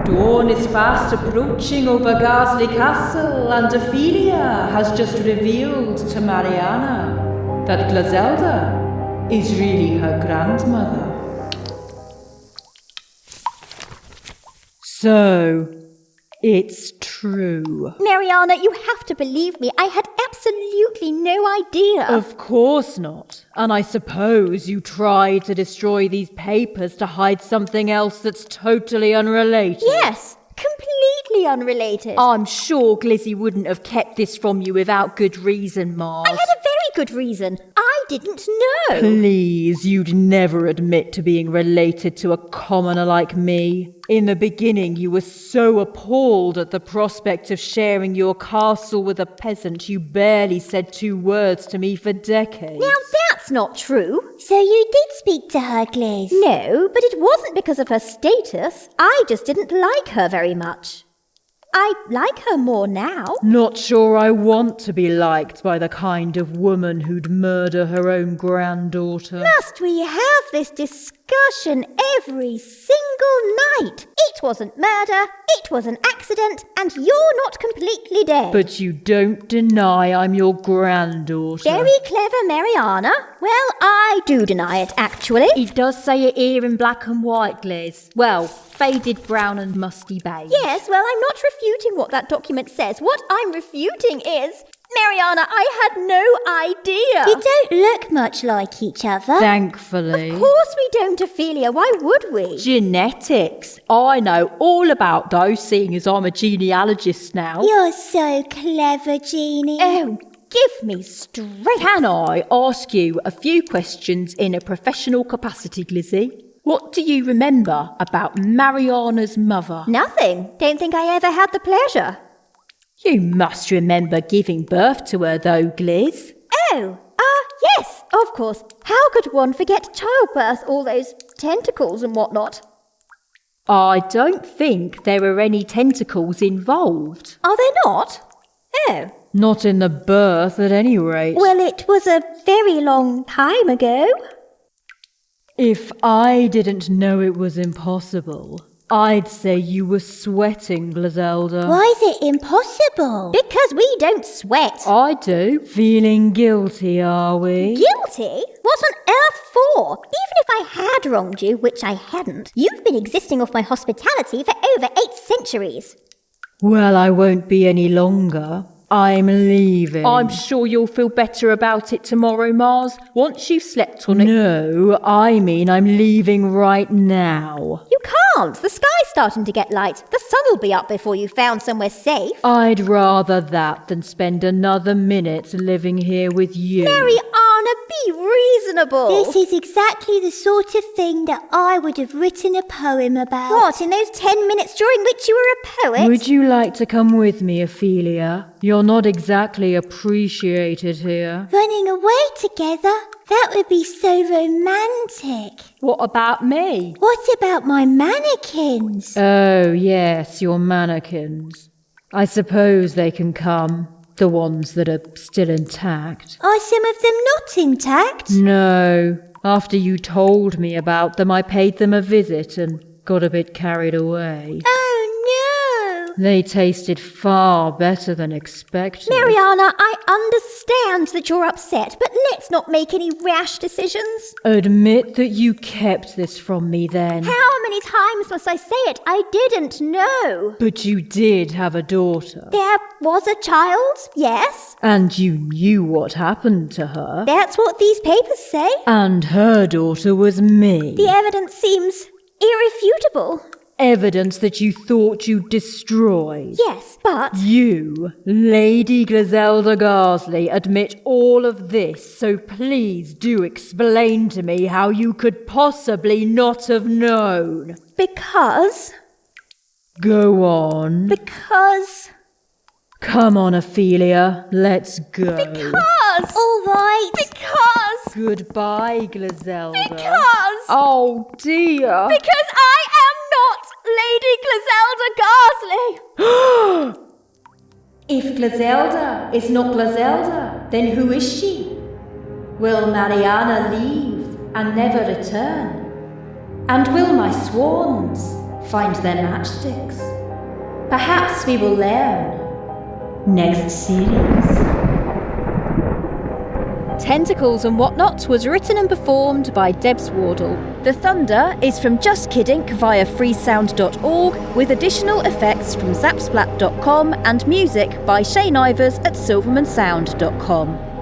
Dawn is fast approaching over Garsley Castle, and Ophelia has just revealed to Mariana that Glazelda is really her grandmother. So, it's true. Mariana, you have to believe me. I had absolutely no idea. Of course not. And I suppose you tried to destroy these papers to hide something else that's totally unrelated. Yes, completely unrelated. I'm sure Glizzy wouldn't have kept this from you without good reason, Mars. I had a very good reason. I didn't know. Please, you'd never admit to being related to a commoner like me. In the beginning, you were so appalled at the prospect of sharing your castle with a peasant you barely said 2 words to me for decades. Now that's not true. So you did speak to her, Gliz? No, but it wasn't because of her status. I just didn't like her very much. I like her more now. Not sure I want to be liked by the kind of woman who'd murder her own granddaughter. Must we have this discussion every single night? It wasn't murder, it was an accident, and you're not completely dead. But you don't deny I'm your granddaughter. Very clever, Mariana. Well, I do deny it, actually. It does say it here in black and white, Gliz. Well, faded brown and musty beige. Yes, well, I'm not refuting what that document says. What I'm refuting is... Mariana, I had no idea. You don't look much like each other. Thankfully. Of course we don't, Ophelia. Why would we? Genetics. I know all about those, seeing as I'm a genealogist now. You're so clever, Jeannie. Oh, give me strength. Can I ask you a few questions in a professional capacity, Glizzy? What do you remember about Mariana's mother? Nothing. Don't think I ever had the pleasure. You must remember giving birth to her, though, Gliz. Oh, yes, of course. How could one forget childbirth, all those tentacles and whatnot? I don't think there were any tentacles involved. Are there not? Oh. Not in the birth, at any rate. Well, it was a very long time ago. If I didn't know it was impossible, I'd say you were sweating, Glazelda. Why is it impossible? Because we don't sweat. I do. Feeling guilty, are we? Guilty? What on earth for? Even if I had wronged you, which I hadn't, you've been existing off my hospitality for over 8 centuries. Well, I won't be any longer. I'm leaving. I'm sure you'll feel better about it tomorrow, Mars, once you've slept on it. No, I mean I'm leaving right now. You can't. The sky's starting to get light. The sun will be up before you found somewhere safe. I'd rather that than spend another minute living here with you. Mariana, be reasonable. This is exactly the sort of thing that I would have written a poem about. What, in those 10 minutes during which you were a poet? Would you like to come with me, Ophelia? You're not exactly appreciated here. Running away together? That would be so romantic. What about me? What about my mannequins? Oh, yes, your mannequins. I suppose they can come. The ones that are still intact. Are some of them not intact? No. After you told me about them, I paid them a visit and got a bit carried away. Oh, no. They tasted far better than expected. Mariana, I understand that you're upset, but let's not make any rash decisions. Admit that you kept this from me then. How many times must I say it? I didn't know. But you did have a daughter. There was a child, yes. And you knew what happened to her. That's what these papers say. And her daughter was me. The evidence seems irrefutable. Evidence that you thought you destroyed. Yes, but... You, Lady Glazelda Garsley, admit all of this, so please do explain to me how you could possibly not have known. Because... Go on. Because... Come on, Ophelia, let's go. Because... All right. Because... Goodbye, Glazelda. Because... Oh, dear. Because I am not Lady Glazelda Garsley! If Glazelda is not Glazelda, then who is she? Will Mariana leave and never return? And will my swans find their matchsticks. Perhaps we will learn. Next series. Tentacles and Wot Not was written and performed by Debs Wardle. The thunder is from Just Kiddink via freesound.org, with additional effects from zapsplat.com and music by Shane Ivers at silvermansound.com.